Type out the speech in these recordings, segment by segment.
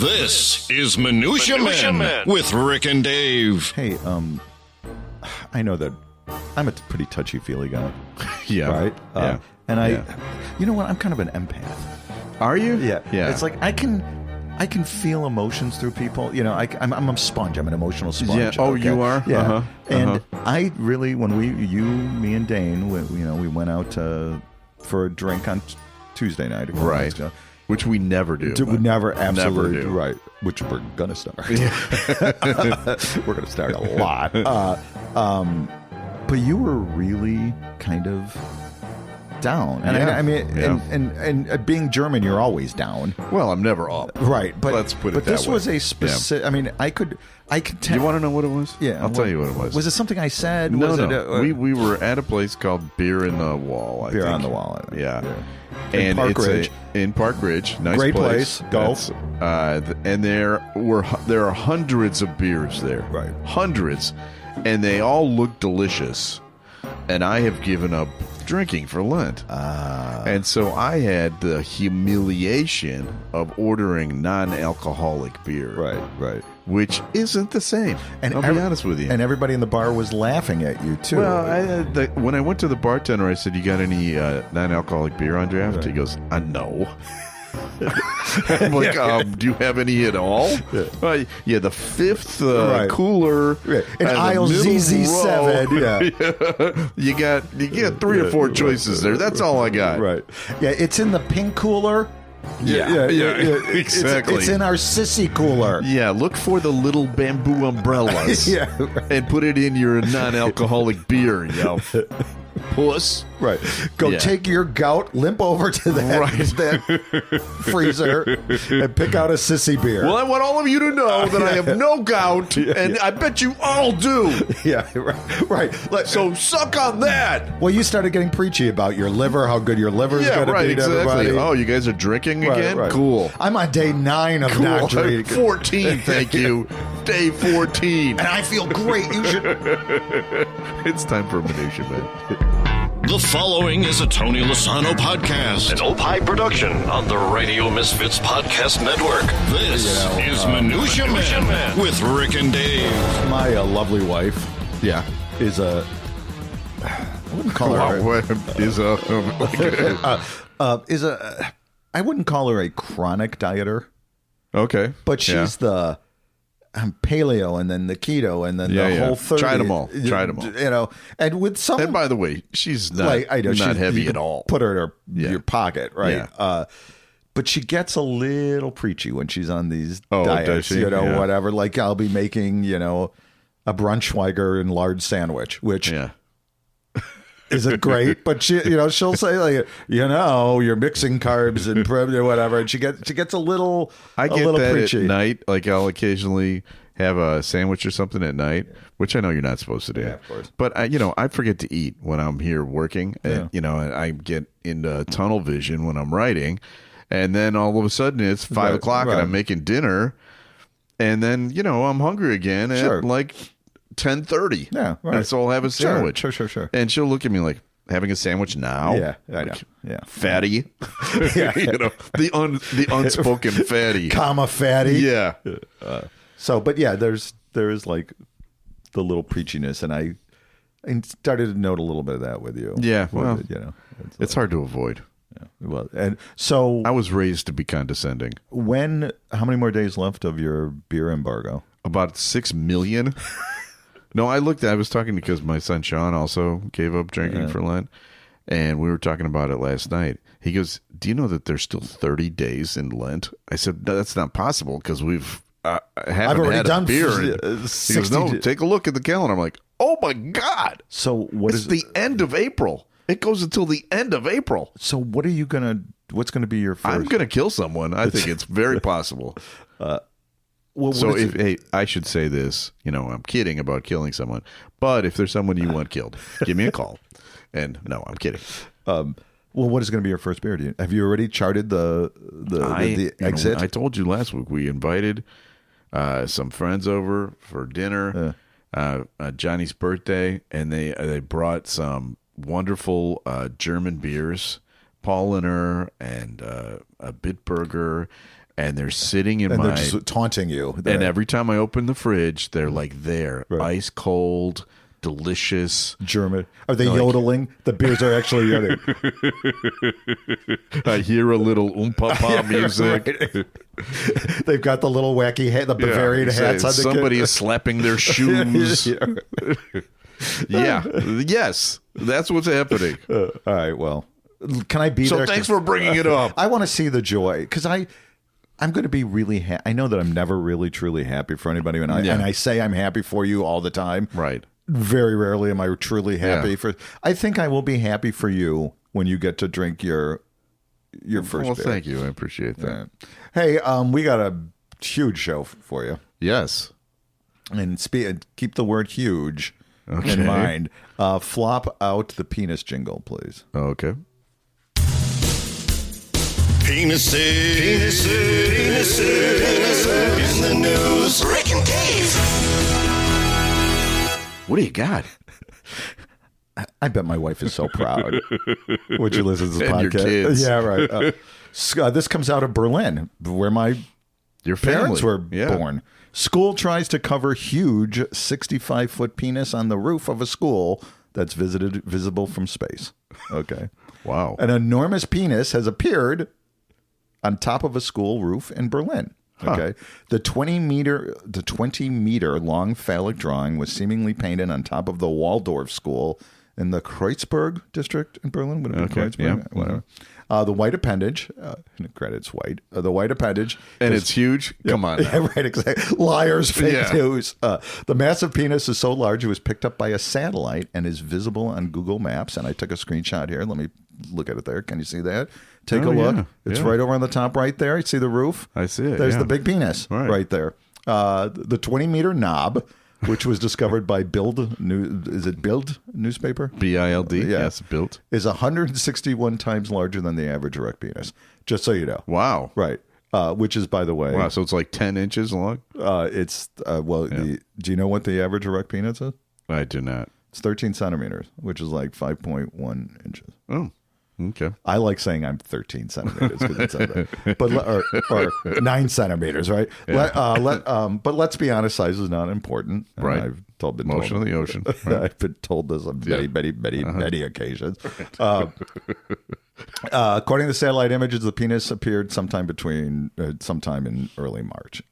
This is Minutia Men with Rick and Dave. Hey, I know that I'm a pretty touchy-feely guy. Yeah. Right? Yeah. And you know what? I'm kind of an empath. Are you? Yeah. Yeah. It's like I can feel emotions through people. You know, I'm a sponge. I'm an emotional sponge. Yeah. Oh, okay? you are? Yeah. Uh-huh. And I really, when me and Dane, we went out for a drink on Tuesday night. Right. Which we never do. We never, absolutely. Never do. Right. Which we're going to start. We're going to start a lot. But you were really kind of down. And and being German, you're always down. Well, I'm never up. Right. But let's put it but that this way. was a specific, Yeah. I mean, I could tell. You want to know what it was? Yeah. I'll tell you what it was. Was it something I said? No, was no. It we were at a place called Beer in the Wall, I Beer think. on the Wall. I think. Yeah. In Park Ridge. In Park Ridge. Nice Great place. Go. And there are hundreds of beers there. Right. Hundreds. And they all look delicious. And I have given up drinking for Lent. And so I had the humiliation of ordering non-alcoholic beer. Right. Which isn't the same. And I'll be honest with you. And everybody in the bar was laughing at you, too. Well, when I went to the bartender, I said, "You got any non-alcoholic beer on draft?" Right. He goes, "No." I'm like, "Do you have any at all?" Yeah, the fifth cooler, in aisle ZZ7. Yeah, you got 3 or 4 choices there. That's all I got. Right. Yeah, it's in the pink cooler. Yeah, exactly. It's in our sissy cooler. Yeah, look for the little bamboo umbrellas. Yeah, right. And put it in your non-alcoholic beer, puss. Right. Go take your gout, limp over to that freezer, and pick out a sissy beer. Well, I want all of you to know that I have no gout, and I bet you all do. Yeah, right. So suck on that. Well, you started getting preachy about your liver, how good your liver is going to beat everybody. Oh, you guys are drinking again? Right. Cool. I'm on day 9 of not drinking. 14, thank you. Day 14. And I feel great. You should. It's time for Minutia Man. The following is a Tony Lasano podcast, an Opie production on the Radio Misfits Podcast Network. This is Minutia Men with Rick and Dave. My lovely wife, is a. I wouldn't call her. I wouldn't call her a chronic dieter. Okay, but she's the. I'm paleo, and then the keto, and then the whole 30. Tried them all. You know, and with some. And by the way, she's not, not heavy at all. Put her in your pocket, right? Yeah. But she gets a little preachy when she's on these diets, does she? Whatever. Like I'll be making, a Braunschweiger and large sandwich, which isn't great, but she'll say like, you're mixing carbs and whatever, and she gets a little preachy. At night. Like I'll occasionally have a sandwich or something at night, which I know you're not supposed to do. Yeah, of course. But I forget to eat when I'm here working, and and I get into tunnel vision when I'm writing, and then all of a sudden it's 5 o'clock and I'm making dinner, and then I'm hungry again at like 10:30. Yeah, right. And so I'll have a sandwich. Sure. And she'll look at me like, having a sandwich now? Yeah, I know. Yeah, fatty. The unspoken fatty, comma fatty. Yeah. There is like the little preachiness, and I started to note a little bit of that with you. Yeah, well, it's hard to avoid. Yeah, well, and so I was raised to be condescending. How many more days left of your beer embargo? About 6 million. No, I was talking because my son Sean also gave up drinking for Lent, and we were talking about it last night. He goes, "Do you know that there's still 30 days in Lent?" I said, "No, that's not possible because I've already had a beer." He goes, "No, take a look at the calendar." I'm like, "Oh my God!" So it's the end of April. It goes until the end of April. So what's gonna be your first? I'm gonna kill someone. I think it's very possible. I should say this, I'm kidding about killing someone, but if there's someone you want killed, give me a call. And no, I'm kidding. Well, what is going to be your first beer? Have you already charted the exit? I told you last week we invited some friends over for dinner, Johnny's birthday, and they brought some wonderful German beers, Paulaner and a Bitburger. and they're sitting in they're just taunting you. And every time I open the fridge, they're like there, ice cold, delicious. German. Are they yodeling? The beers are actually yodeling. I hear a little oom-pa-pa music. Right. They've got the little wacky hat, the Bavarian hats on the somebody is slapping their shoes. Yes, that's what's happening. All right, well, can I be there? So thanks for bringing it up. I want to see the joy, because I'm going to be really happy. I know that I'm never really, truly happy for anybody, and I say I'm happy for you all the time. Right. Very rarely am I truly happy for. I think I will be happy for you when you get to drink your first beer. Well, thank you. I appreciate that. Hey, we got a huge show for you. Yes. And keep the word huge in mind. Flop out the penis jingle, please. Okay. Penises in the news. Rick and Dave. What do you got? I bet my wife is so proud. Would you listen to this and podcast? Your kids. Yeah, right. This comes out of Berlin, where your parents were born. School tries to cover huge 65-foot penis on the roof of a school that's visible from space. Okay. Wow. An enormous penis has appeared on top of a school roof in Berlin. Okay. The 20 meter long phallic drawing was seemingly painted on top of the Waldorf school in the Kreuzberg district in Berlin. Would it be Kreuzberg? Yeah. Whatever. The white appendage, credits white. The white appendage, and it's huge. Come on, yeah, right? Exactly. Liars, fake news. The massive penis is so large it was picked up by a satellite and is visible on Google Maps. And I took a screenshot here. Let me look at it there. Can you see that? Take a look. Yeah. It's right over on the top right there. You see the roof? I see it. There's the big penis right there. The 20-meter knob, which was discovered by Bild newspaper? BILD? Yes, Bild. Is 161 times larger than the average erect penis. Just so you know. Wow. Right. Which is, by the way... Wow, so it's like 10 inches long? Do you know what the average erect penis is? I do not. It's 13 centimeters, which is like 5.1 inches. Oh. Okay. I like saying I'm 13 centimeters because it says that. Or 9 centimeters, right? Yeah. But let's be honest, size is not important. Right. I've been Motion told of the ocean. Right. I've been told this on many occasions. According to satellite images, the penis appeared sometime in early March.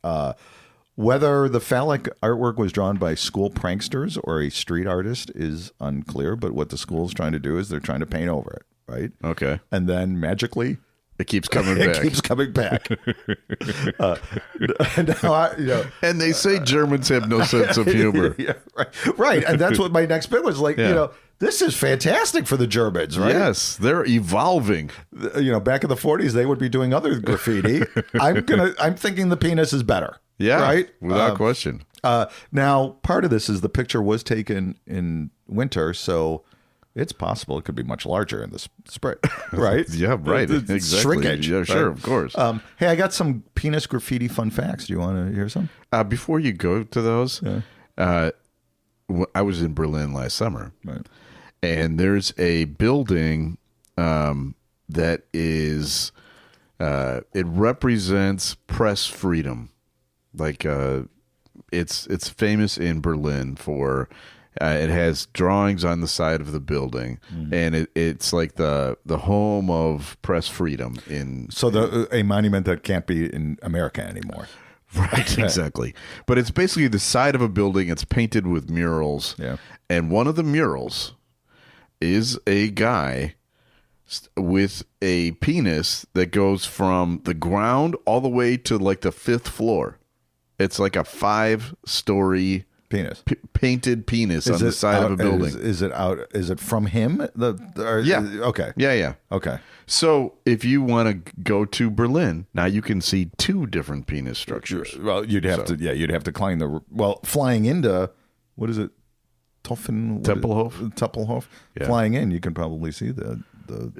Whether the phallic artwork was drawn by school pranksters or a street artist is unclear, but what the school is trying to do is they're trying to paint over it, right? Okay. And then magically... It keeps coming back. It keeps coming back. And they say Germans have no sense of humor. Yeah, right. And that's what my next bit was like, this is fantastic for the Germans, right? Yes, they're evolving. Back in the 40s, they would be doing other graffiti. I'm thinking the penis is better. Yeah, right? Without question. Now, part of this is the picture was taken in winter, so it's possible it could be much larger in the spring, right? Yeah, right. Exactly. Shrinkage. Yeah, sure, right? Of course. Hey, I got some penis graffiti fun facts. Do you want to hear some? Before you go to those, I was in Berlin last summer, right. And there's a building that is, it represents press freedom. Like it's famous in Berlin for it has drawings on the side of the building, and it's like the home of press freedom in a monument that can't be in America anymore. Right, exactly. But it's basically the side of a building. It's painted with murals, and one of the murals is a guy with a penis that goes from the ground all the way to like the 5th floor. It's like a 5-story penis, painted penis on the side of a building. Is it out? Is it from him? Yeah. Okay. Yeah. Okay. So if you want to go to Berlin, now you can see 2 different penis structures. Well, you'd have to climb flying into, what is it? Tempelhof. Yeah. Flying in, you can probably see the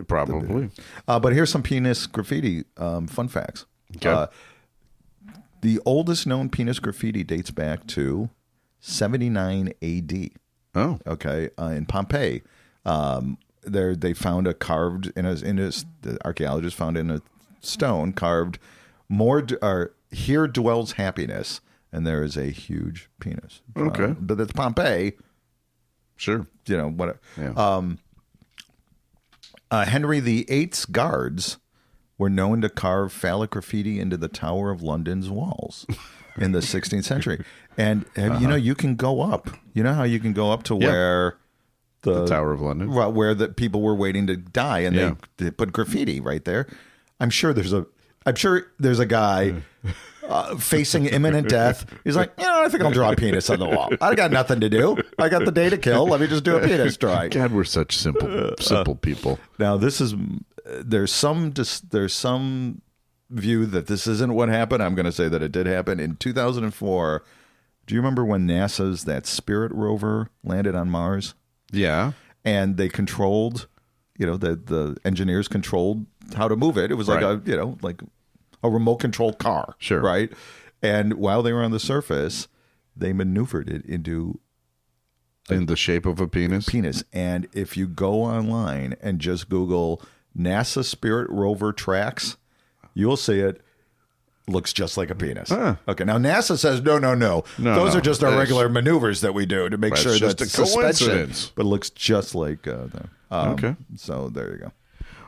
probably. But here's some penis graffiti fun facts. Okay. The oldest known penis graffiti dates back to 79 AD. Oh, okay. In Pompeii, they found the archaeologists found in a stone carved here dwells happiness, and there is a huge penis. Okay. But it's Pompeii. Sure. You know, what? Yeah. Henry VIII's guards were known to carve phallic graffiti into the Tower of London's walls in the 16th century. And, you know, you can go up. You know how you can go up to where the Tower of London? Where the people were waiting to die, and they put graffiti right there. I'm sure there's a guy facing imminent death. He's like, I think I'll draw a penis on the wall. I got nothing to do. I got the day to kill. Let me just do a penis drawing. God, we're such simple people. Now, there's some view that this isn't what happened. I'm going to say that it did happen in 2004. Do you remember when NASA's that Spirit rover landed on Mars? Yeah. And they controlled, the engineers controlled how to move it. It was like a remote controlled car. Sure. Right. And while they were on the surface, they maneuvered it into in the shape of a penis. And if you go online and just Google NASA Spirit rover tracks, you'll see it. Looks just like a penis. Huh. Okay, now NASA says no. Those are just our regular maneuvers that we do to make sure that's just a coincidence. But it looks just like okay. So there you go.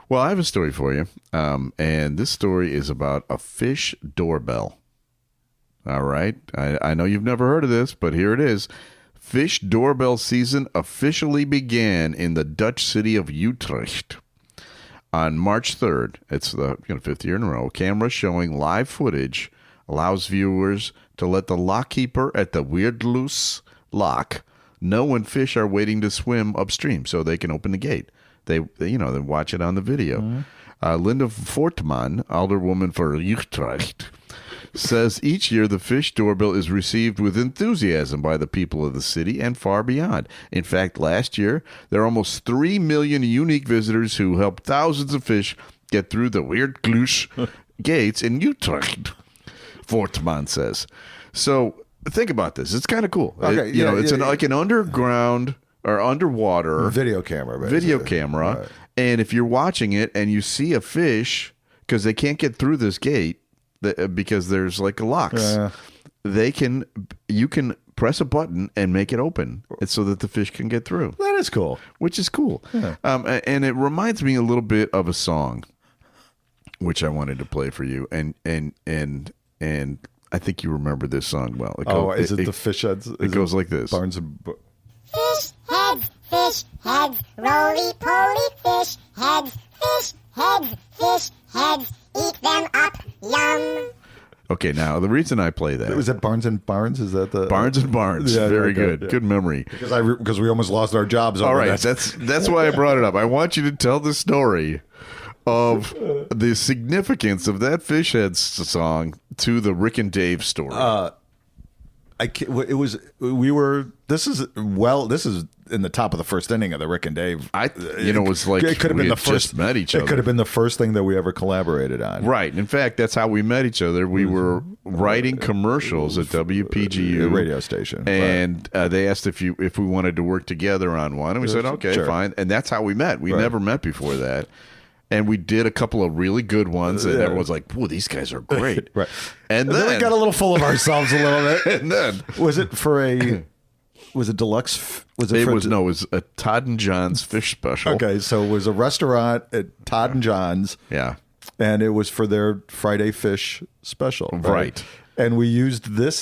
Well, I have a story for you, and this story is about a fish doorbell. All right, I know you've never heard of this, but here it is. Fish doorbell season officially began in the Dutch city of Utrecht. On March 3rd, it's the 5th year in a row, camera showing live footage allows viewers to let the lockkeeper at the Weirdloos lock know when fish are waiting to swim upstream so they can open the gate. They watch it on the video. Mm-hmm. Linda Fortman, alderwoman for Utrecht, says each year the fish doorbell is received with enthusiasm by the people of the city and far beyond. In fact, last year, there are almost 3 million unique visitors who helped thousands of fish get through the Weirdloos gates in Utrecht, Fortman says. So think about this. It's kind of cool. Okay, it's like an underground or underwater video camera. Right. And if you're watching it and you see a fish, because they can't get through this gate, because there's like a locks, you can press a button and make it open, so that the fish can get through. That is cool. Which is cool. Yeah. And it reminds me a little bit of a song, which I wanted to play for you, and I think you remember this song well. Is it the fish heads? It goes like this: Barnes and fish heads, roly-poly fish heads, eat them up, yum. Okay, now the reason I play that was it Barnes and Barnes. Is that the Barnes and Barnes? Yeah, very good. Yeah. Good memory. Because we almost lost our jobs. All right, that's why I brought it up. I want you to tell the story of the significance of that fish heads song to the Rick and Dave story. This is in the top of the first inning of the Rick and Dave. It was like it could have been the first. Just met each other. It could have been the first thing that we ever collaborated on. Right. In fact, that's how we met each other. We were writing commercials at WPGU radio station, and they asked if we wanted to work together on one, and we said okay, sure. Fine. And that's how we met. We never met before that. And we did a couple of really good ones, and everyone's like, "Whoa, these guys are great!" Right. And then we got a little full of ourselves a little bit. And then was it deluxe? It was a Todd and John's fish special. Okay, so it was a restaurant at Todd and John's. Yeah, and it was for their Friday fish special. Right. And we used this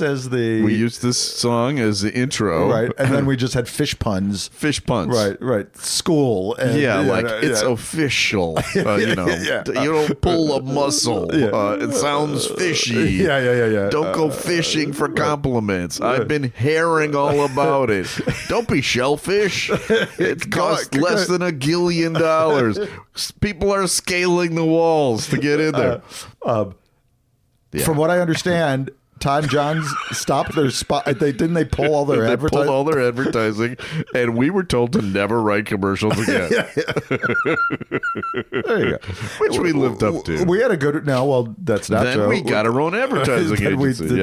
song as the intro, right? And then we just had fish puns, right? School, and, it's official. You don't pull a muscle. It sounds fishy. Yeah. Don't go fishing for compliments. I've been hearing all about it. Don't be shellfish. It costs less than $1 gillion. People are scaling the walls to get in there. Yeah. From what I understand, Todd and John's stopped their spot. They pull all their advertising. Pulled all their advertising, and we were told to never write commercials again. There you go. Which we lived up to. We had a good. No, well, that's not then true. We got our own advertising agency.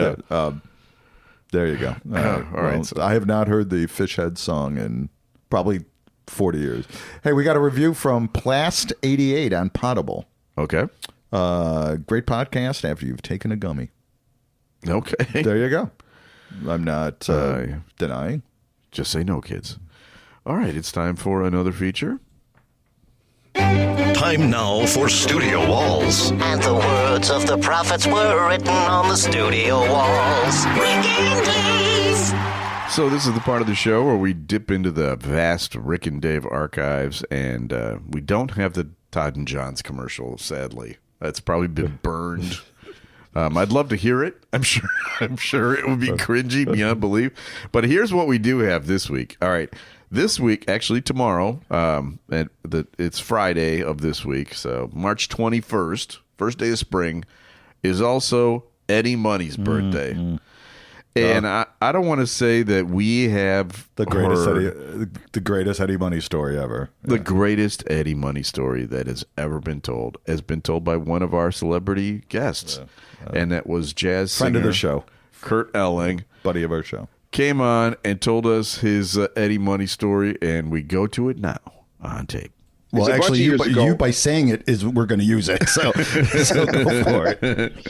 There you go. All right. So I have not heard the fish head song in probably 40 years. Hey, we got a review from Plast88 on Potable. Okay. Great podcast after you've taken a gummy. Okay. There you go. I'm not denying. Just say no, kids. All right, it's time for another feature. Time now for Studio Walls. And the words of the prophets were written on the studio walls. So this is the part of the show where we dip into the vast Rick and Dave archives, and we don't have the Todd and John's commercial, sadly. That's probably been burned. I'd love to hear it. I'm sure it would be cringy beyond belief. But here's what we do have this week. All right. This week, actually tomorrow, it's Friday of this week, so March 21st, first day of spring, is also Eddie Money's birthday. And I don't want to say that we have the greatest Eddie Money story ever. The greatest Eddie Money story that has ever been told has been told by one of our celebrity guests, and that was jazz friend singer, of the show, Kurt Elling, buddy of our show. Came on and told us his Eddie Money story, and we go to it now on tape. Well, actually, you by saying it is we're going to use it. So go for it.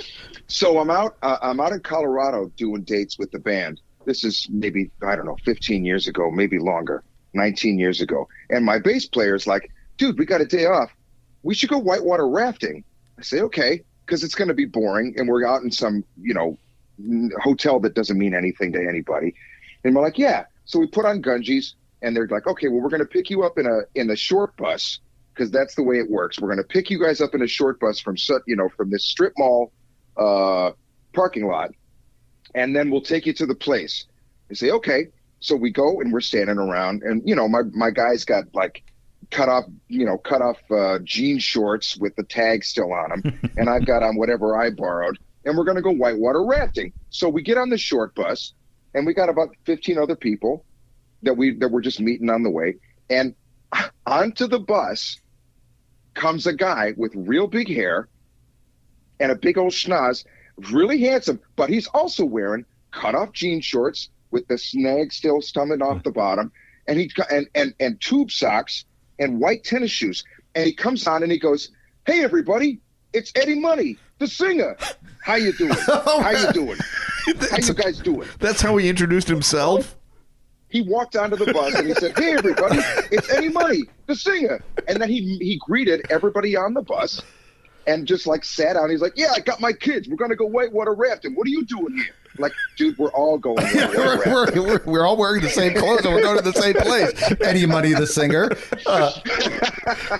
So I'm out in Colorado doing dates with the band. This is maybe, I don't know, 15 years ago, maybe longer, 19 years ago. And my bass player's like, dude, we got a day off. We should go whitewater rafting. I say, okay, because it's going to be boring. And we're out in some, hotel that doesn't mean anything to anybody. And we're like, yeah. So we put on gungies, and they're like, okay, well, we're going to pick you up in a short bus, because that's the way it works. We're going to pick you guys up in a short bus from this strip mall parking lot, and then we'll take you to the place. They say, okay. So we go, and we're standing around, and my guy's got like cut off jean shorts with the tag still on them, and I've got on whatever I borrowed. And we're going to go whitewater rafting. So we get on the short bus, and we got about 15 other people that we're just meeting on the way. And onto the bus comes a guy with real big hair and a big old schnoz, really handsome, but he's also wearing cut-off jean shorts with the snag still coming off the bottom, and he's got and tube socks and white tennis shoes. And he comes on and he goes, "Hey everybody, it's Eddie Money, the singer. How you doing? How you doing? How you guys doing?" That's how he introduced himself? He walked onto the bus and he said, "Hey everybody, it's Eddie Money, the singer." And then he greeted everybody on the bus and just like sat down. He's like, "Yeah, I got my kids. We're going to go whitewater rafting. What are you doing here?" Like, dude, we're all going whitewater rafting. We're all wearing the same clothes and we're going to the same place. Eddie Money, the singer.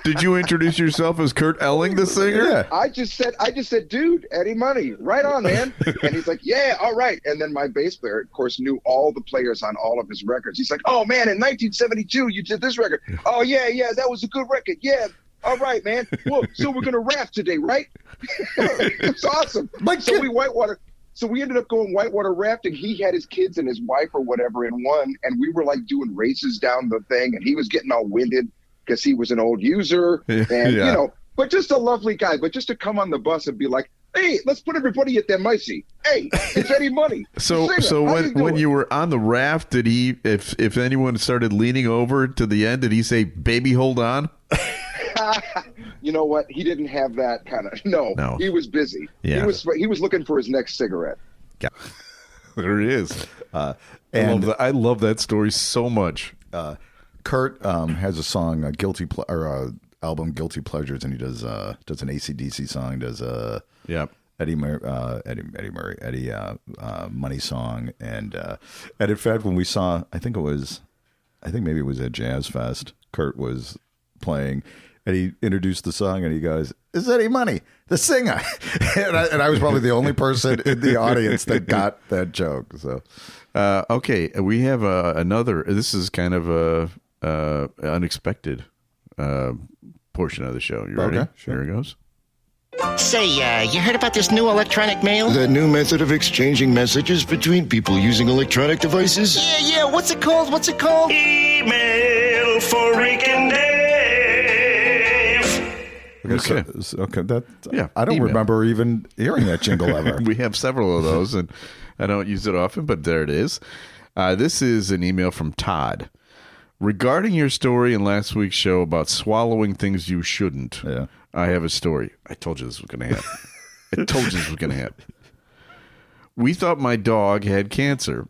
Did you introduce yourself as Kurt Elling, the singer? Yeah. I just said, "Dude, Eddie Money, right on, man." And he's like, "Yeah, all right." And then my bass player, of course, knew all the players on all of his records. He's like, "Oh man, in 1972, you did this record. Oh yeah, that was a good record. Yeah. All right, man. Well, so we're gonna raft today, right?" It's awesome. So we ended up going whitewater rafting. He had his kids and his wife or whatever in one, and we were like doing races down the thing, and he was getting all winded because he was an old user, and but just a lovely guy. But just to come on the bus and be like, "Hey, let's put everybody at their micey. Hey, it's Eddie Money." So when you were on the raft, did he, if anyone started leaning over to the end, did he say, "Baby, hold on"? You know what? He didn't have that kind of. No. He was busy. Yeah. He was looking for his next cigarette. Yeah. There it is. I love that story so much. Kurt has a song, album Guilty Pleasures, and he does an AC/DC song, does Eddie Money song, and in fact, when we saw, I think maybe it was at Jazz Fest, Kurt was playing, and he introduced the song, and he goes, "It's Eddie Money, the singer," and I was probably the only person in the audience that got that joke. So, okay, we have another. This is kind of a unexpected portion of the show. You ready? Okay, sure. Here it goes. Say, you heard about this new electronic mail? That new method of exchanging messages between people using electronic devices? Yeah, what's it called? Email for Rick and Dave. Okay. I don't remember even hearing that jingle ever. We have several of those, and I don't use it often, but there it is. This is an email from Todd. Regarding your story in last week's show about swallowing things you shouldn't, I have a story. I told you this was going to happen. I told you this was going to happen. We thought my dog had cancer.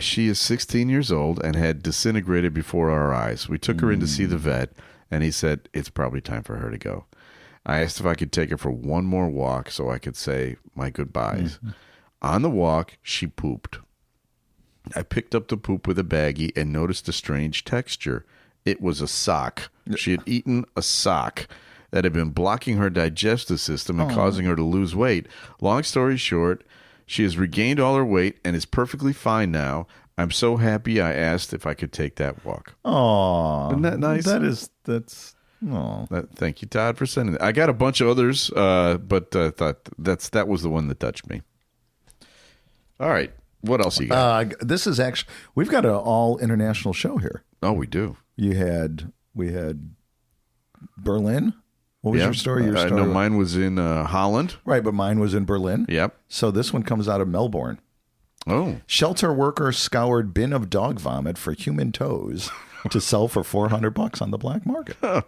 She is 16 years old and had disintegrated before our eyes. We took her in to see the vet, and he said, it's probably time for her to go. I asked if I could take her for one more walk so I could say my goodbyes. On the walk, she pooped. I picked up the poop with a baggie and noticed a strange texture. It was a sock. She had eaten a sock that had been blocking her digestive system and causing her to lose weight. Long story short, she has regained all her weight and is perfectly fine now. I'm so happy I asked if I could take that walk. Oh, isn't that nice? That's. Oh, thank you, Todd, for sending that. I got a bunch of others, but thought that was the one that touched me. All right, what else you got? This is actually we've got an all international show here. Oh, we do. We had Berlin. What was your story? Your story? No, mine was in Holland. Right, but mine was in Berlin. Yep. So this one comes out of Melbourne. Oh. Shelter worker scoured bin of dog vomit for human toes to sell for $400 on the black market.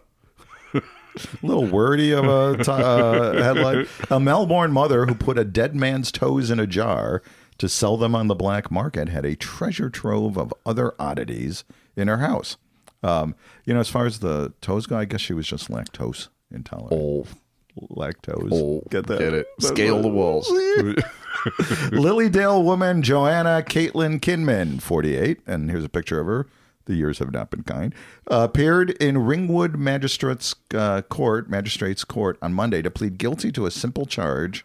Little wordy of a headline. A Melbourne mother who put a dead man's toes in a jar to sell them on the black market had a treasure trove of other oddities in her house. As far as the toes go, I guess she was just lactose intolerant. Oh. Lactose. Oh, get that? Get it. Scale the walls. Lilydale woman Joanna Caitlin Kinman, 48, and here's a picture of her. The years have not been kind. Appeared in Ringwood Magistrates Court on Monday to plead guilty to a simple charge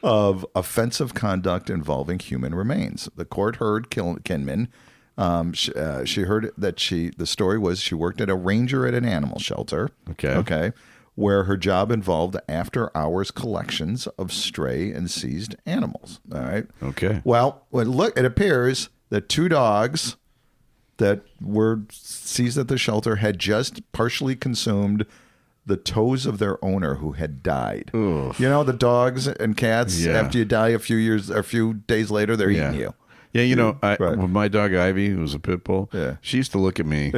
of offensive conduct involving human remains. The court heard Kinman. She heard that the story was she worked at a ranger at an animal shelter. Okay. Where her job involved after hours collections of stray and seized animals. All right. Okay. Well, it appears that 2 dogs that were seized at the shelter had just partially consumed the toes of their owner who had died. Ugh. You know, the dogs and cats, after you die a few days later, they're eating you. Yeah, with my dog Ivy, who was a pit bull, she used to look at me.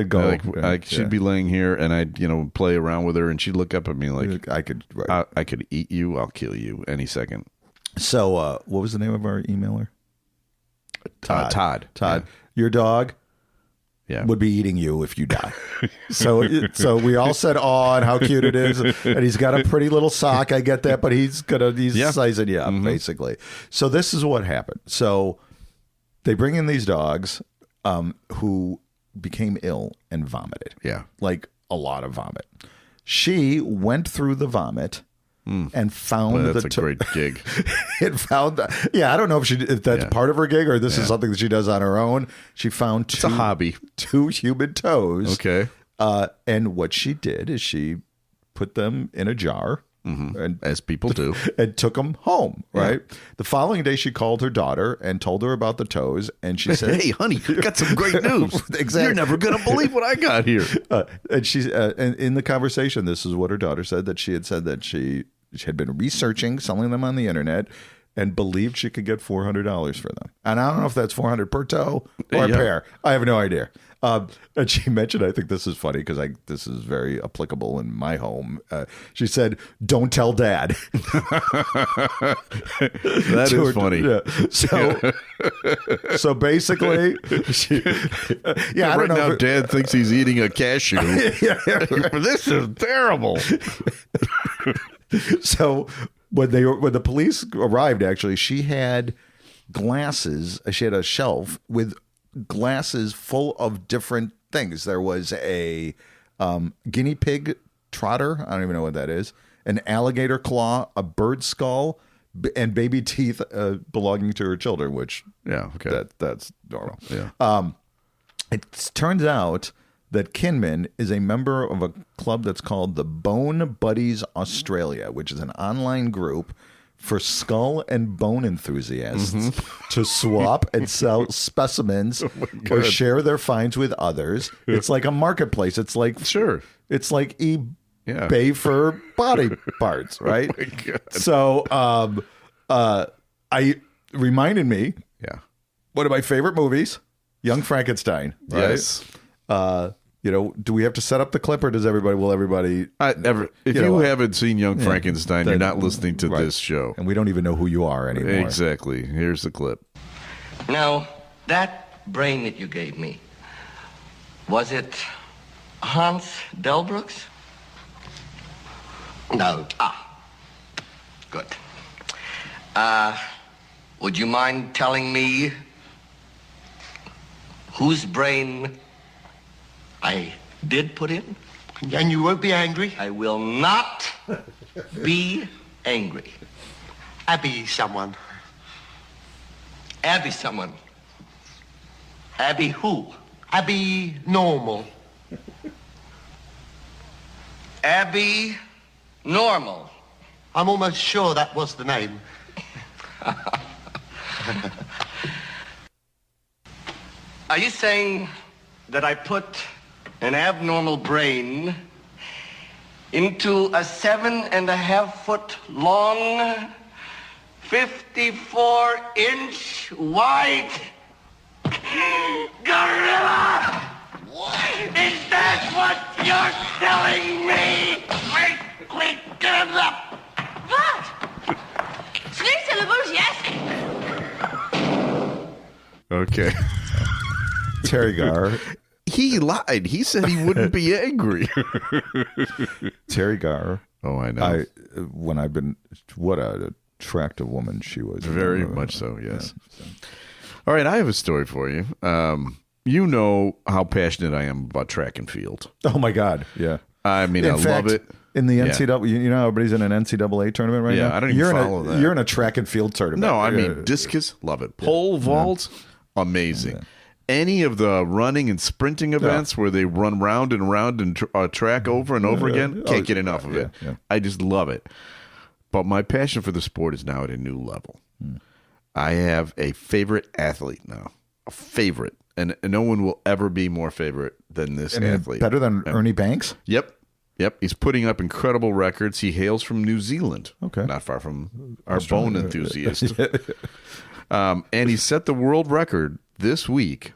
She'd be laying here, and I'd play around with her, and she'd look up at me like, I could eat you, I'll kill you any second. So, what was the name of our emailer? Todd. Yeah. Your dog would be eating you if you die. So we all said, and how cute it is. And he's got a pretty little sock. I get that, but he's sizing you up, basically. So this is what happened. So they bring in these dogs who became ill and vomited. Yeah. Like a lot of vomit. She went through the vomit and found that's a great gig. It found I don't know if that's part of her gig or this is something that she does on her own. She found it's a hobby. 2 human toes. Okay. And what she did is she put them in a jar. And, as people do. And took them home, right? Yeah. The following day, she called her daughter and told her about the toes. And she said, hey, honey, I got some great news. Exactly. You're never going to believe what I got here. And she, and in the conversation, this is what her daughter said, that she had said that she had been researching, selling them on the internet, and believed she could get $400 for them. And I don't know if that's $400 per toe or a pair. I have no idea. And she mentioned, I think this is funny because this is very applicable in my home. She said, "Don't tell Dad." That is funny. Yeah. So basically, I don't know. Now Dad thinks he's eating a cashew. This is terrible. So when the police arrived, actually, she had glasses. She had a shelf with glasses full of different things. There was a guinea pig trotter. I don't even know what that is. An alligator claw, a bird skull, and baby teeth belonging to her children, which that's normal. Yeah. It turns out that Kinman is a member of a club that's called the Bone Buddies Australia, which is an online group for skull and bone enthusiasts to swap and sell specimens or share their finds with others. It's like a marketplace. It's like it's like eBay for body parts, right? Oh my God. So I reminded me one of my favorite movies, Young Frankenstein, right? Yes. do we have to set up the clip, or will everybody? If you haven't seen Young Frankenstein, you're not listening to this show. And we don't even know who you are anymore. Exactly. Here's the clip. Now, that brain that you gave me, was it Hans Delbrooks? No. Good. Would you mind telling me whose brain I did put in? And you won't be angry? I will not be angry. Abby someone. Abby someone. Abby who? Abby Normal. Abby Normal. I'm almost sure that was the name. Are you saying that I put an abnormal brain into a 7.5-foot long, 54-inch wide gorilla? Is that what you're telling me? Quick, get it up. What? 3 syllables, yes. Okay. Terry Garr. He lied. He said he wouldn't be angry. Terry Garr. Oh, I know. What a attractive woman she was. Very much so, yes. Yeah. All right, I have a story for you. You know how passionate I am about track and field. Oh, my God. Yeah. I mean, I love it. In the NCAA, you know, everybody's in an NCAA tournament right now? Yeah, I don't even follow that. You're in a track and field tournament. No, I mean, discus, love it. Pole vault, amazing. Yeah. Any of the running and sprinting events where they run round and round and track over and over again, can't get enough of it. Yeah. I just love it. But my passion for the sport is now at a new level. I have a favorite athlete now. A favorite. And no one will ever be more favorite than this athlete. Better than Ernie Banks? Yep. He's putting up incredible records. He hails from New Zealand. Okay. Not far from our bone enthusiast. And he set the world record this week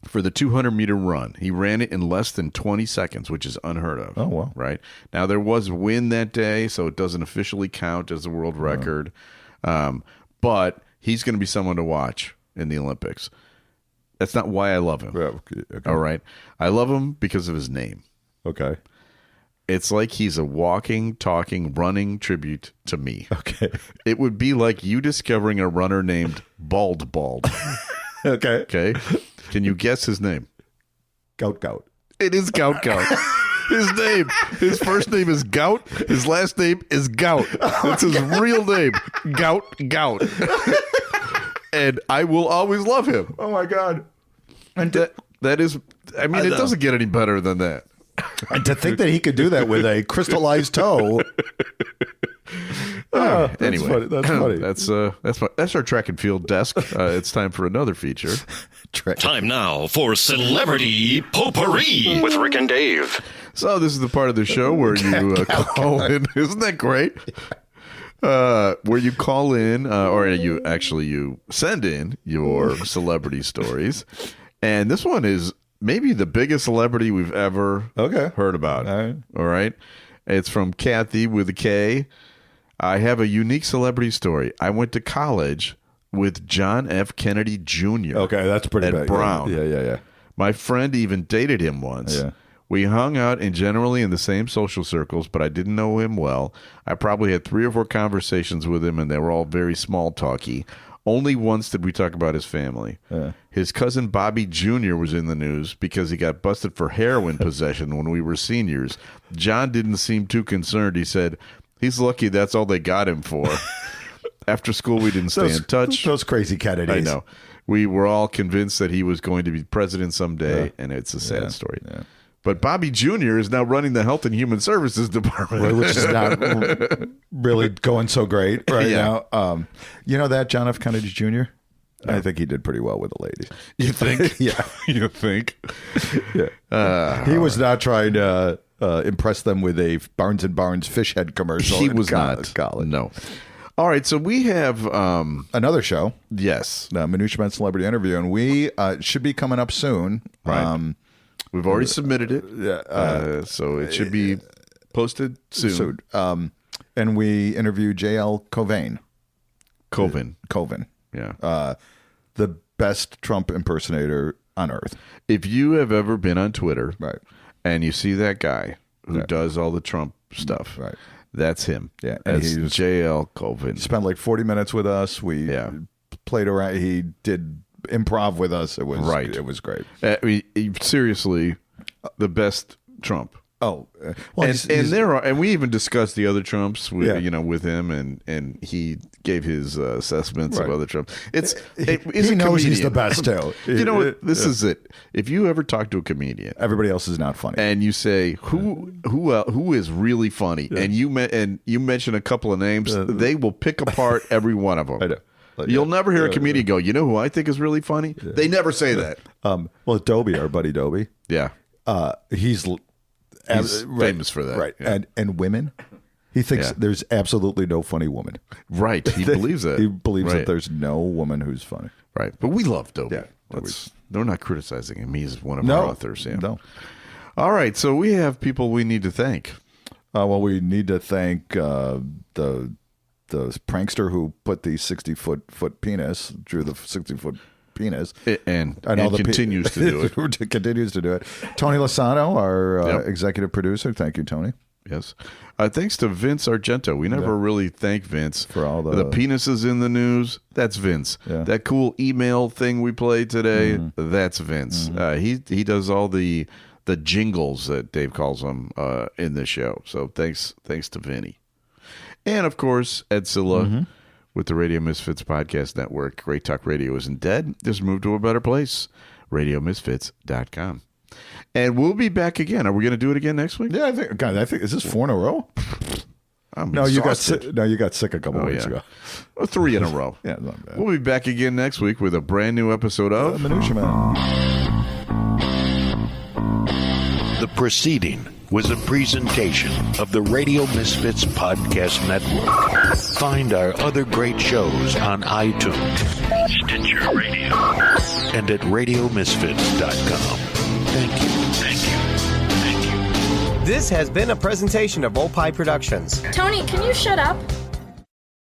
for the 200-meter run. He ran it in less than 20 seconds, which is unheard of. Oh, wow. Right? Now, there was wind that day, so it doesn't officially count as a world record. But he's going to be someone to watch in the Olympics. That's not why I love him. Okay. All right? I love him because of his name. Okay. It's like he's a walking, talking, running tribute to me. Okay. It would be like you discovering a runner named Bald. Okay. Can you guess his name? Gout. It is Gout. His first name is Gout. His last name is Gout. That's his real name. Gout. And I will always love him. Oh, my God. And that is, I mean, it doesn't get any better than that. And to think that he could do that with a crystallized toe. Anyway, that's funny. That's our track and field desk. It's time for another feature. Time now for Celebrity Potpourri with Rick and Dave. So this is the part of the show where you call in. Isn't that great? Where you call in, or you send in your celebrity stories, and this one is maybe the biggest celebrity we've ever heard about. All right. It's from Kathy with a K. I have a unique celebrity story. I went to college with John F. Kennedy Jr. Okay, that's pretty at big. Brown. Yeah. My friend even dated him once. Yeah. We hung out and generally in the same social circles, but I didn't know him well. I probably had 3 or 4 conversations with him, and they were all very small talky. Only once did we talk about his family. His cousin Bobby Jr. was in the news because he got busted for heroin possession when we were seniors. John didn't seem too concerned. He said, he's lucky that's all they got him for. After school, we didn't stay in touch. Those crazy Kennedys. I know. We were all convinced that he was going to be president someday, and it's a sad story. Yeah. But Bobby Jr. is now running the Health and Human Services Department. Which is not really going so great now. You know that, John F. Kennedy Jr.? I think he did pretty well with the ladies. You think? Yeah. You think? Yeah. He was not trying to impress them with a Barnes & Barnes fish head commercial. He was not. College. No. All right, so we have another show. Yes. The Minutia Celebrity Interview, and we should be coming up soon. Right. We've already submitted it. Yeah. So it should be posted soon. And we interviewed J.L. Covain. Coven. Yeah. The best Trump impersonator on earth. If you have ever been on Twitter right. and you see that guy who does all the Trump stuff, right. That's him. Yeah. And he's J.L. Coven. Spent like 40 minutes with us. We played around. He did improv with us. It was It was great. I mean, seriously, the best Trump. Oh, well, and we even discussed the other Trumps with with him, and he gave his assessments of other Trumps. He knows he's the best too. You know what? This is it. If you ever talk to a comedian, everybody else is not funny, and you say who is really funny, and you mention a couple of names, they will pick apart every one of them. I know. You'll never hear a comedian go, you know who I think is really funny? Yeah. They never say that. Well, Dobie, our buddy Dobie. Yeah. He's famous for that. Right. Yeah. And women. He thinks there's absolutely no funny woman. Right. He believes that. He believes that there's no woman who's funny. Right. But we love Dobie. Yeah. They're not criticizing him. He's one of our authors. Yeah. No. All right. So we have people we need to thank. Well, we need to thank the prankster who put the 60-foot penis, drew the 60-foot penis, and continues to do it. Continues to do it. Tony Lasano, our executive producer. Thank you, Tony. Yes. Thanks to Vince Argento. We never really thank Vince for all the penises in the news. That's Vince. Yeah. That cool email thing we played today. That's Vince. He does all the jingles that Dave calls them in the show. So thanks to Vinny. And, of course, Ed Silla with the Radio Misfits Podcast Network. Great Talk Radio isn't dead. Just moved to a better place. RadioMisfits.com. And we'll be back again. Are we going to do it again next week? Yeah, I think is this 4 in a row? No, you got sick a couple weeks ago. Well, 3 in a row. Yeah, not bad. We'll be back again next week with a brand new episode of Minutia Man. The proceeding was a presentation of the Radio Misfits Podcast Network. Find our other great shows on iTunes, Stitcher Radio, and at RadioMisfits.com. Thank you. This has been a presentation of Opie Productions. Tony, can you shut up?